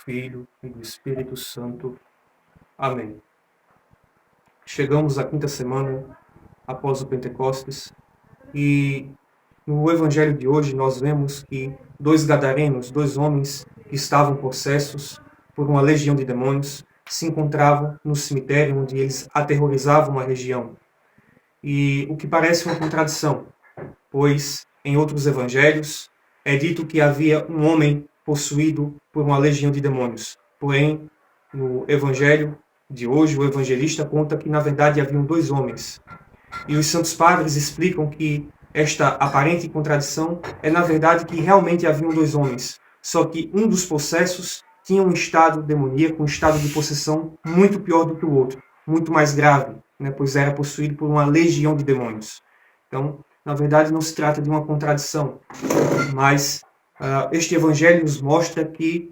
Filho e do Espírito Santo. Amém. Chegamos à quinta semana após o Pentecostes e no Evangelho de hoje nós vemos que dois gadarenos, dois homens que estavam possessos por uma legião de demônios, se encontravam no cemitério onde eles aterrorizavam a região. E o que parece uma contradição, pois em outros evangelhos é dito que havia um homem possuído por uma legião de demônios. Porém, no evangelho de hoje, o evangelista conta que, na verdade, haviam dois homens. E os santos padres explicam que esta aparente contradição é, na verdade, que realmente haviam dois homens. Só que um dos possessos tinha um estado demoníaco, um estado de possessão muito pior do que o outro, muito mais grave, pois era possuído por uma legião de demônios. Então, na verdade, não se trata de uma contradição, mas este evangelho nos mostra que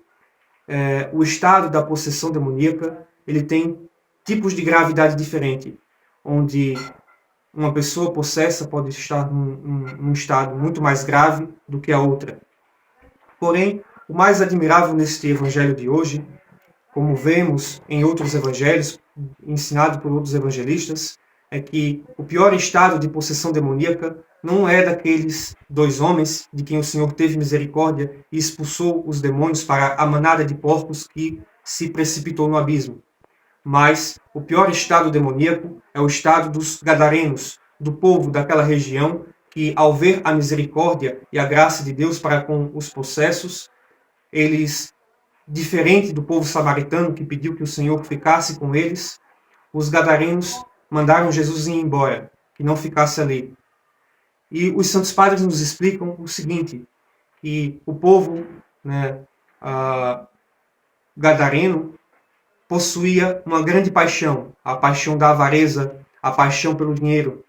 o estado da possessão demoníaca ele tem tipos de gravidade diferente, onde uma pessoa possessa pode estar num estado muito mais grave do que a outra. Porém, o mais admirável neste evangelho de hoje, como vemos em outros evangelhos, ensinado por outros evangelistas, é que o pior estado de possessão demoníaca não é daqueles dois homens de quem o Senhor teve misericórdia e expulsou os demônios para a manada de porcos que se precipitou no abismo. Mas o pior estado demoníaco é o estado dos gadarenos, do povo daquela região, que ao ver a misericórdia e a graça de Deus para com os possessos, eles, diferente do povo samaritano que pediu que o Senhor ficasse com eles, os gadarenos mandaram Jesus ir embora, que não ficasse ali. E os santos padres nos explicam o seguinte, que o povo gadareno possuía uma grande paixão, a paixão da avareza, a paixão pelo dinheiro,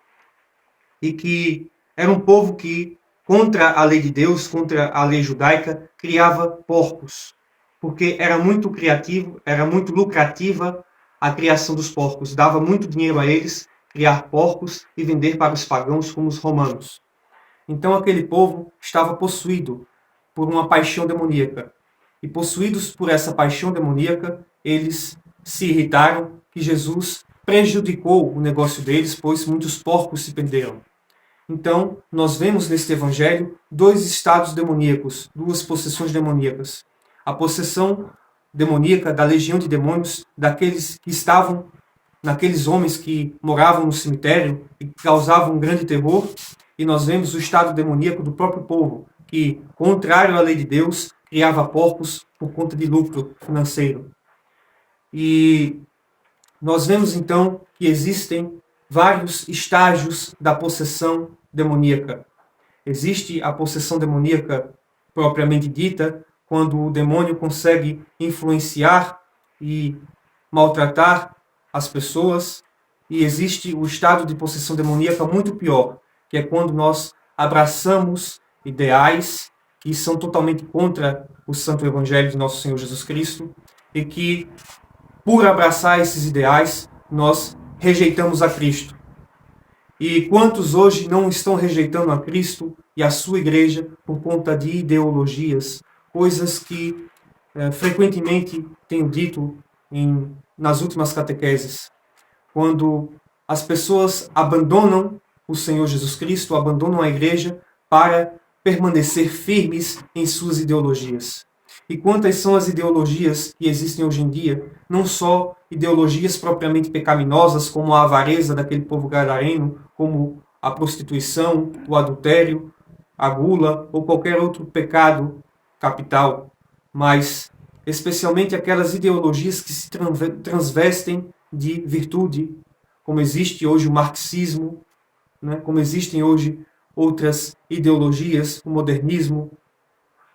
e que era um povo que, contra a lei de Deus, contra a lei judaica, criava porcos, porque era muito criativo, era muito lucrativa a criação dos porcos, dava muito dinheiro a eles criar porcos e vender para os pagãos como os romanos. Então aquele povo estava possuído por uma paixão demoníaca. E possuídos por essa paixão demoníaca, eles se irritaram que Jesus prejudicou o negócio deles, pois muitos porcos se perderam. Então, nós vemos neste evangelho dois estados demoníacos, duas possessões demoníacas. A possessão demoníaca da legião de demônios, daqueles que estavam, naqueles homens que moravam no cemitério e causavam um grande terror. E nós vemos o estado demoníaco do próprio povo, que, contrário à lei de Deus, criava porcos por conta de lucro financeiro. E nós vemos então que existem vários estágios da possessão demoníaca. Existe a possessão demoníaca propriamente dita, quando o demônio consegue influenciar e maltratar as pessoas. E existe o estado de possessão demoníaca muito pior, que é quando nós abraçamos ideais que são totalmente contra o Santo Evangelho de Nosso Senhor Jesus Cristo e que, por abraçar esses ideais, nós rejeitamos a Cristo. E quantos hoje não estão rejeitando a Cristo e a sua igreja por conta de ideologias, coisas que frequentemente tenho dito nas últimas catequeses, quando as pessoas abandonam o Senhor Jesus Cristo, abandonam a igreja para permanecer firmes em suas ideologias. E quantas são as ideologias que existem hoje em dia, não só ideologias propriamente pecaminosas, como a avareza daquele povo gadareno, como a prostituição, o adultério, a gula ou qualquer outro pecado capital, mas especialmente aquelas ideologias que se transvestem de virtude, como existe hoje o marxismo, como existem hoje outras ideologias, o modernismo,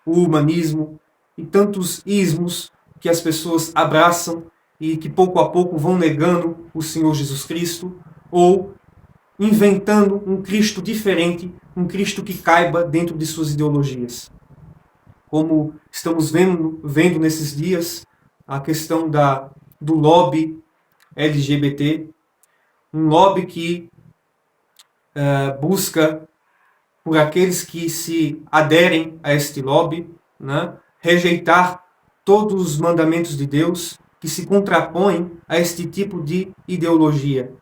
o humanismo e tantos ismos que as pessoas abraçam e que pouco a pouco vão negando o Senhor Jesus Cristo ou inventando um Cristo diferente, um Cristo que caiba dentro de suas ideologias. Como estamos vendo nesses dias a questão do lobby LGBT, um lobby que busca por aqueles que se aderem a este lobby, rejeitar todos os mandamentos de Deus que se contrapõem a este tipo de ideologia.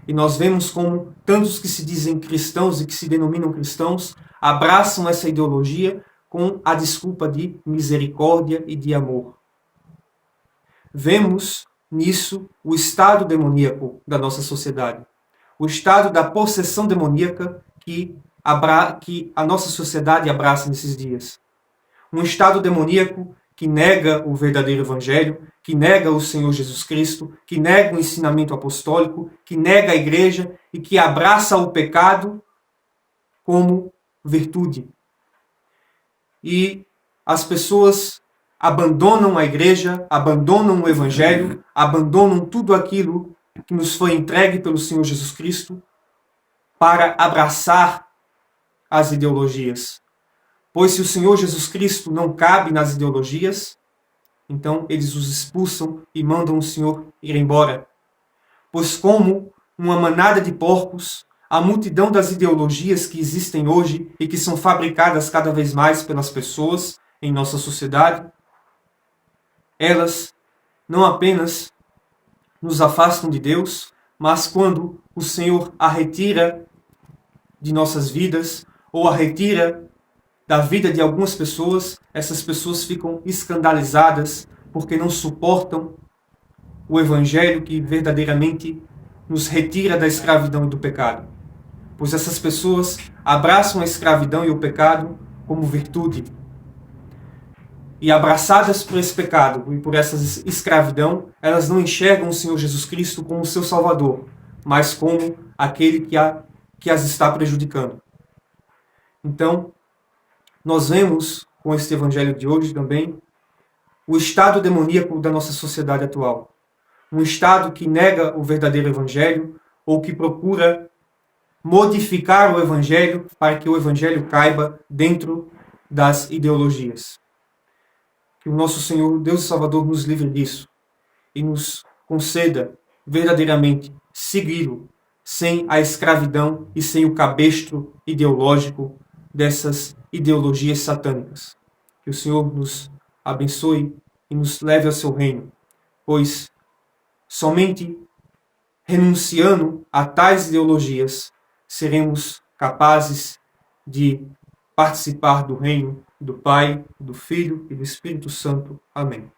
E nós vemos como tantos que se dizem cristãos e que se denominam cristãos abraçam essa ideologia com a desculpa de misericórdia e de amor. Vemos nisso o estado demoníaco da nossa sociedade, o estado da possessão demoníaca que a nossa sociedade abraça nesses dias. Um estado demoníaco que nega o verdadeiro evangelho, que nega o Senhor Jesus Cristo, que nega o ensinamento apostólico, que nega a igreja e que abraça o pecado como virtude. E as pessoas abandonam a igreja, abandonam o evangelho, abandonam tudo aquilo que nos foi entregue pelo Senhor Jesus Cristo para abraçar as ideologias. Pois se o Senhor Jesus Cristo não cabe nas ideologias, então eles os expulsam e mandam o Senhor ir embora. Pois como uma manada de porcos, a multidão das ideologias que existem hoje e que são fabricadas cada vez mais pelas pessoas em nossa sociedade, elas não apenas nos afastam de Deus, mas quando o Senhor a retira de nossas vidas ou a retira da vida de algumas pessoas, essas pessoas ficam escandalizadas porque não suportam o evangelho que verdadeiramente nos retira da escravidão e do pecado. Pois essas pessoas abraçam a escravidão e o pecado como virtude. E abraçadas por esse pecado e por essa escravidão, elas não enxergam o Senhor Jesus Cristo como seu Salvador, mas como aquele que as está prejudicando. Então, nós vemos com este evangelho de hoje também o estado demoníaco da nossa sociedade atual. Um estado que nega o verdadeiro evangelho ou que procura modificar o evangelho para que o evangelho caiba dentro das ideologias. Que o nosso Senhor, Deus e Salvador, nos livre disso e nos conceda verdadeiramente segui-lo sem a escravidão e sem o cabestro ideológico dessas ideologias satânicas. Que o Senhor nos abençoe e nos leve ao seu reino, pois somente renunciando a tais ideologias seremos capazes de participar do reino do Pai, do Filho e do Espírito Santo. Amém.